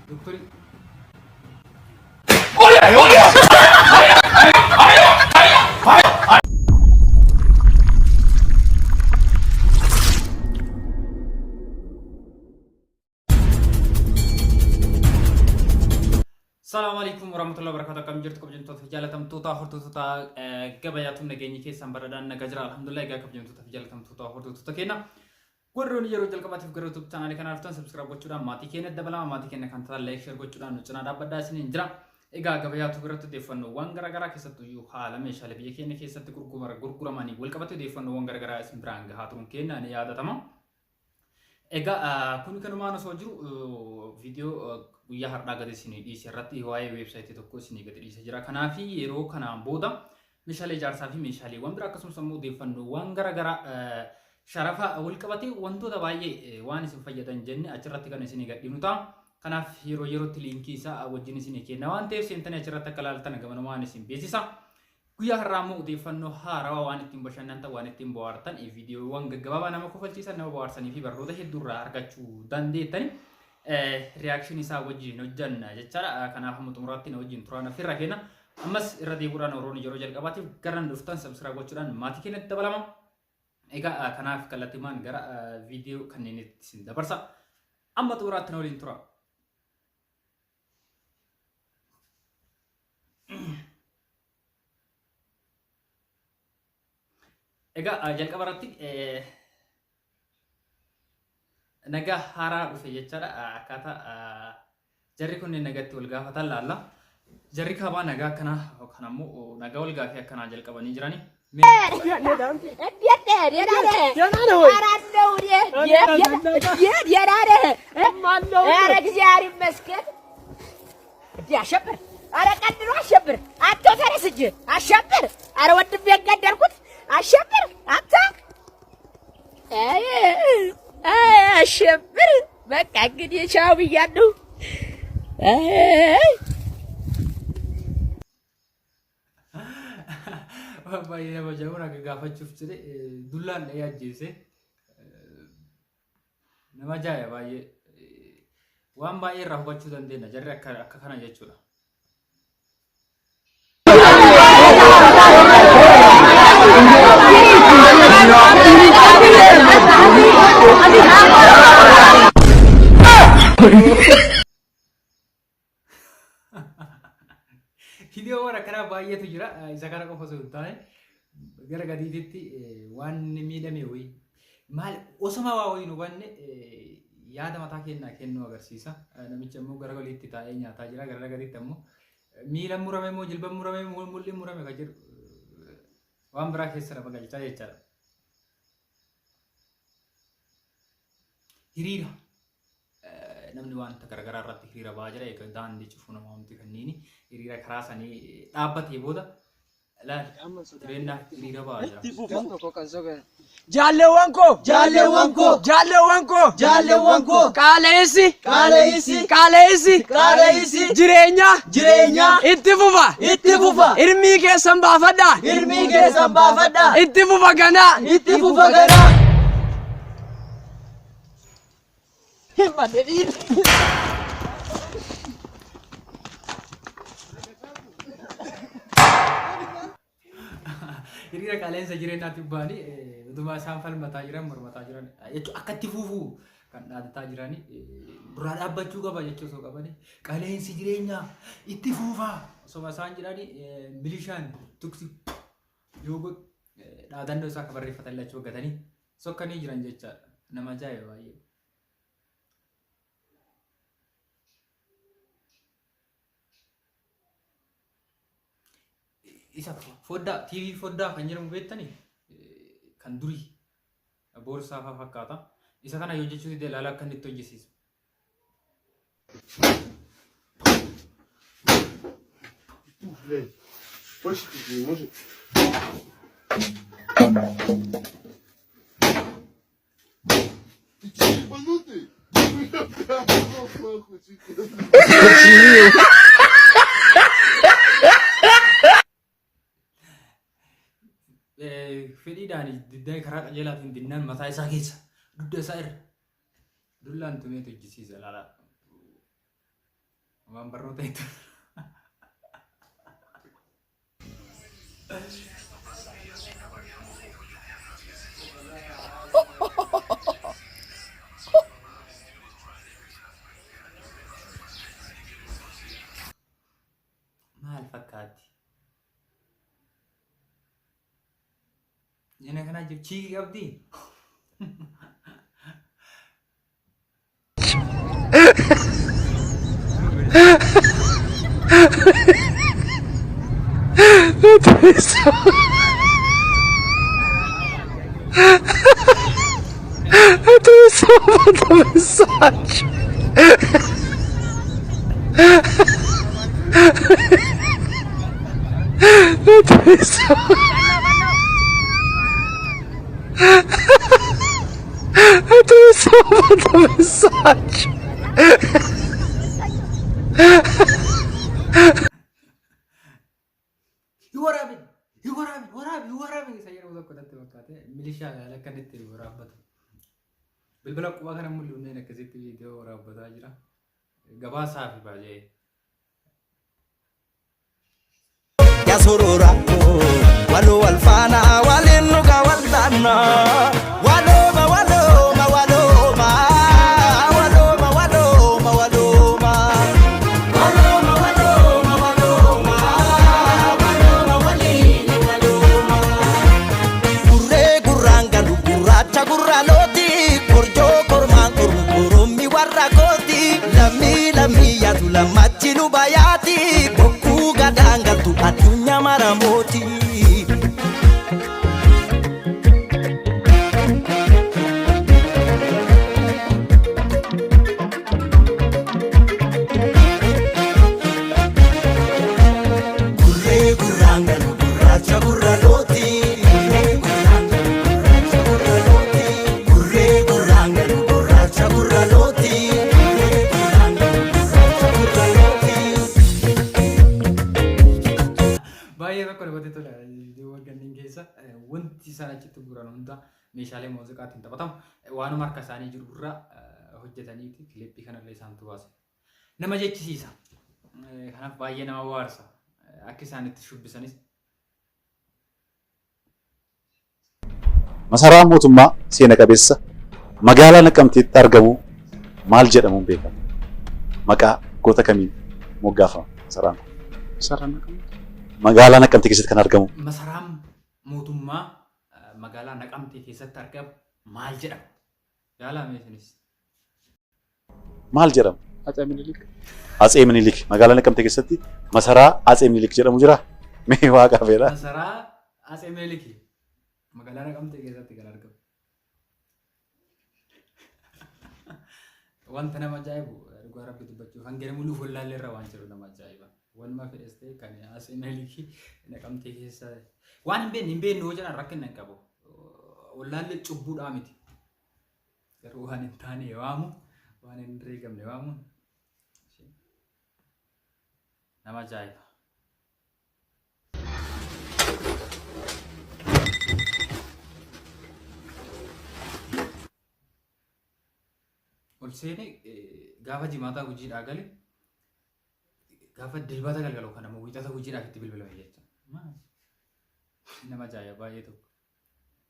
دكتوري السلام عليكم ورحمة الله وبركاته. كم جرتكم جنتو تجالتم توتا هرتو توتا قبياتم نجيني كي سامبردان نجاجرا الحمد لله جاكم جنتو تجالتم توتا هرتو توتا كينا ورون يرو جل كباتي في يوتيوب channel كنا عرفتن سبسكرايب gochuudhaan maatii keenya dabalama maatii keenya kan tataan like share gochuudhaan nu cinaa dhaabbadaa isiniin jira. Egaa gabayaatu biratti odeeffannoowwan garaagaraa keessattuu iyyuu haala meeshaalee biyya keenya keessatti gurguramanii wal qabatu odeeffannoowwan garaagaraa isin biraan gahaa turuun keenya ni yaadatama. Egaa kun kanumaan osoo jiru viidiyoo guyyaa har'aa gadi isinii dhiise irratti waa'ee weebsaayitii tokko isinii gadi dhiise jira. Kanaaf yeroo kanaan booda meeshaalee ijaarsaa fi meeshaaleewwan biraa akkasumas immoo odeeffannoowwan garaagaraa sharafa wal qabatee wantoota baay'ee waan isin fayyadan jenne achirratti kan isinii gadhiifnu ta'a. Kanaaf yerootti liinkii isaa wajjin isinii kenna waan ta'eef seentanii achirratti akka ilaaltan gamanumaan isin beeksisa. Guyyaa har'aa immoo odeeffannoo haarawaa waan ittiin bashannantan waan ittiin bohaartan viidiyoowwan gaggabaabaa nama kofalchiisan nama bohaarsanii fi barnoota hedduurraa argachuu dandeettani. Reakshinii isaa wajjin hojjanna jechaadha. Kanaaf hamma xumuraatti na wajjin turaan ofirra kenna. Ammas irra deebi'uudhaan oroon yeroo jalqabaatiif gara dhuftan sabskiraayib gochuudhaan maatii keenyatti dabalama. Egaa kanaaf kallattiimaan gara viidiyoo kanneen isin dabarsa. Amma xumuraatti na waliin tura. Egaa jalqaba irratti nagaa haaraa dhufe jechaadha. Akkaataa jarri kunneen nagatti wal gaafatan laalla. Jarri kaabaa nagaa akkanaa yookaan ammoo nagaa wal gaafii akkanaa jalqabanii jirani. አሸብር አታ አሸብር በቃ እንግዲህ ቻው ብያለሁ። ባባዬ ለመጀመሪያ ጋፋችሁፍ ስለ ዱላን ያጂሴ ነማጃያ ባዬ ዋን ባዬ ራሁባችሁ ዘንዴና ጀሪ አካ ከና ጀቹላ Video warra kana baay'eetu jira. Isa kana qofa osoo hin taane gara gadiitti waan miidhame wayii maal osoma waa wayii nu hubanne yaada mataa keenyaa kennuu agarsiisa. Namicha immoo gara gadiitti taa'ee nyaataa jira. Gara gadiitti immoo miila murame immoo jilba murame mulli murame kan jedhu waan biraa keessa lafa galchaa jechaadha. Hiriira namni wanta garagaraa irratti hiriira ba'aa jira. Egaa daandii cufuu nama wanti kanneen hiriira karaa sanii dhaabbatee booda jireenyaa hiriira ba'aa jira. Jaalleewwan koo qaala'insi jireenya itti fufa hirmii keessan baafadhaa itti fufa ganaa Hiriira qaala'insa jireenyaatti baanii utuma isaan falmataa jiran mormataa jiran jechuun akka itti fufuu kan dhaadataa jiranii duraa dhaabbachuu qaba jechuu osoo qabanii qaala'insi jireenyaa itti fufaa osoma isaan jedhanii milishaan tuksi yoo dhaadannoo isaa akka barreeffatan lachuu gatanii sokkanii jiran jechaadha. Nama ajaa'iba baay'ee. Isa foddaa TV foddaa kan jedhamu beektanii kan durii boorsaa fa'aa fakkaata. Isa kana yoo jechuun ilaalaa akka inni itti hojjisiisu. Fedhiidhaan diddaa karaa qajeelaatiin dinnaan mataa isaa keessa dugda isaa irra dullaan tumeetu hojjisiisa laala. Waan barnoota itu. Maal fakkaatti? Jina kana jiru chiikii qabdi. Itu sama message. Itu sama. Itu sama message. Waraabin isa yeroo tokko natti fakkaate milishaa lakkanitti waraabbatu. Bilbila qubaa kana mul'unneen akkasitti viidiyoo waraabbataa jira. Gabaasaa fi baay'ee. Ya surura walu walfana walinuga waldana waloma waloma waloma waloma waloma waloma waloma waloma waloma waloma walini waloma gurre gurranga gurracha gurraloti korjo korman kurumi warra koti lami lami ya tulamachi lubayati boku gadanga tu adunya maramoti gurre gurranga gurracha gurraloti gurre gurranga gurracha gurraloti Baay'ee tokko dabatee tola viidiyoowwan kanneen keessa wanti isaan achitti gurguran hunda meeshaalee muuziqaatiin taphatamu waanuma harka isaanii jiru irraa hojjetaniiti kilippii kanallee isaantu baase. Nama jechisiisa. Kanaaf baay'ee nama waarsa. Akka isaan itti shubbisanis. Masaraan mootummaa seena qabeessa magaalaa Naqamteetti argamu maal jedhamuun beekama? Maqaa goota kamiin moggaafama masaraan? Masaraan Naqamtee. Magaalaa Naqamtee keessatti kan argamu. Masaraan mootummaa magaalaa Naqamtee keessatti argamu maal jedhama? Yaalame isinis. Maal jedhama? Atsee Minilik. Atsee Minilik magaalaa Naqamtee keessatti masaraa Atsee Minilik jedhamu jira. Mee waaqa feera. Masaraa Atsee Minilik magaalaa Naqamtee keessatti kan argamu. Wanta nama ajaa'ibu dhugaa rabbi dubbachuuf hangana mul'uuf wallaallee irra waan jiru nama ajaa'iba. Wanuma fedhes ta'e kan Atsee Minilik Naqamtee keessa waan hin beekne hoo jedhan rakkina hin qabu. Wallaallee cubbuudhaa miti. Garuu waan hin taane waamu waan hin reegamne waamu nama ajaa'iba. Ol seenee gaafa jimaataa hojiidhaa gale gaafa dilbata galgaloo kana immoo wiixata hojiidhaaf itti bilbilame jechuudha. Nama ajaa'iba baay'ee tokko.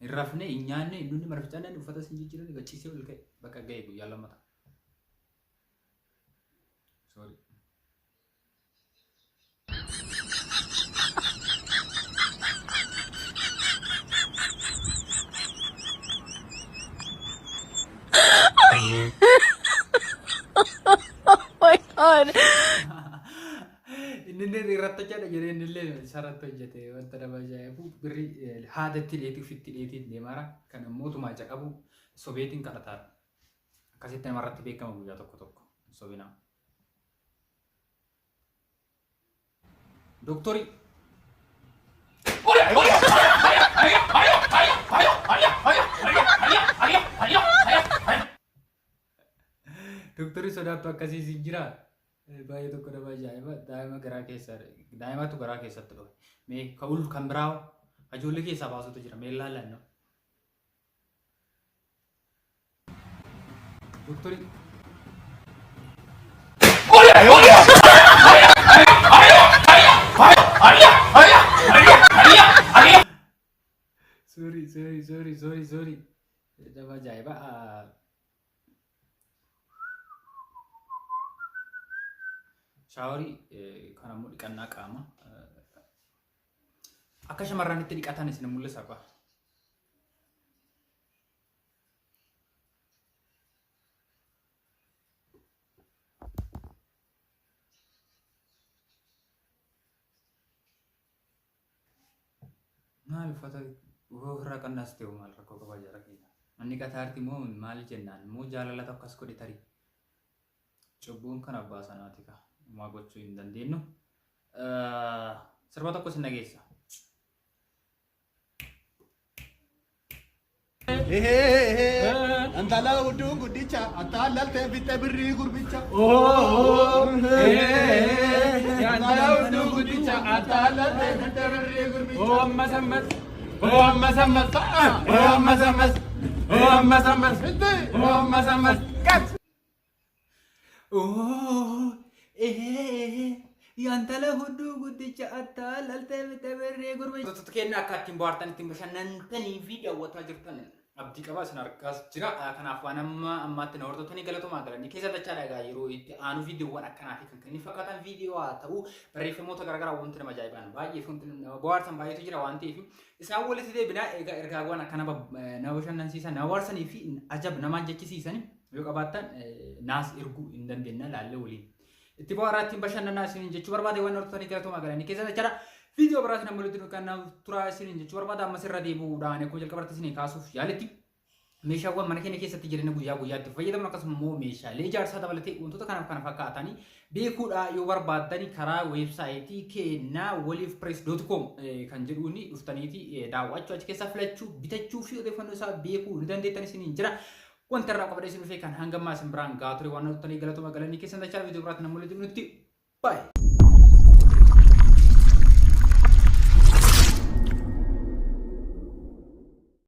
Hin rafne hin nyaanne hin dhunne marfichaan uffata isin jijjiiranii gachiisee ol ka'e bakka ga'e guyyaa lammata. Sorry. Oh my god. Inni irratti hojjeta jedhee innillee sarratti hojjete wanta nama ajaa'ibu birrii haadatti dheetii ofitti dheetiin deemara kan mootummaa caqabu sobeetiin kadhataadha. Akkasitti namarratti beekama guyyaa tokko tokko sobinaa. Doktori. Doktori sodaattu akkasii si jira. Baay'ee tokko nama ajaa'iba daa'ima garaa keessa daa'imatu garaa keessatti dhufe. Mee ka'ul kan biraa ijoollee keessaa baasutu jira mee ilaallanna. Doktori. ajaa'iba. Shaaworii kan ammoo dhiqannaa qaama akka shamarranitti dhiqatan isin mul'isa qaba. Maal uffata irraa qannaas ta'u maal rakkoo qaba jara keenya. Manni qataarti moo maal jennaan moo jaalala tokko as godhe tarii. Cubbuun kan abbaa sanaati ka. Maa gochuu hin dandeenyu. Sirba tokko sin dhageessa. Antala udu gudicha atallalte bitte birri gurbicha Antala udu gudicha atallalte bitte birri gurbicha Oh amma sammas kat Yantala hudduu guddicha attaalaltee bitee birrii gurbicha. Wantoota keenya akka ittiin bohaartan ittiin bashannantanii fi daawwataa jirtan abdii qabaa isin argaas jira. Kanaaf waan ammaatti na hordoftoonni galatomaa galanii keessa dachaa dhagaa yeroo itti aanu viidiyoowwan akkanaa fi kan inni fakkaatan viidiyoo haa ta'u barreeffamoota garaagaraa wanti nama ajaa'ibaan baay'ee fi wanti nama bohaarsan baay'eetu jira waan ta'eef isaan walitti deebinaa egaa ergaawwan akkana nama bashannansiisan nama bohaarsanii fi ajab namaan jechisiisan yoo qabaattan naas erguu hin dandeenya laallee waliin. Itti bohaaraattiin bashannanaa isiniin jechuu barbaade waan hordoftoonni galatomaa galanii keessa dachaa Video berarti nama lutin kan tura sini jechuun barbaada amma sirra deebi'uudhaan akkoo jalqabarratti isin kaasuuf yaaletti meeshaawwan mana keenya keessatti jireenya guyyaa guyyaatti fayyadaman akkasumas immoo meeshaalee ijaarsaa dabalatee wantoota kanaaf kana fakkaatanii beekuudha yoo barbaadani karaa weebsaayitii keenyaa waliifpress.com kan jedhuuni dhuftaniiti daawwachuu achi keessaa filachuu bitachuu fi odeeffannoo isaa beekuu ni dandeettan isiniin jira. Wanta irraa qabadee isin dhufee kan hanga ammaa isin biraan gahaa ture waan hordoftoonni galatooma galanii keessan dachaa video biraatti nama lutin nutti bye.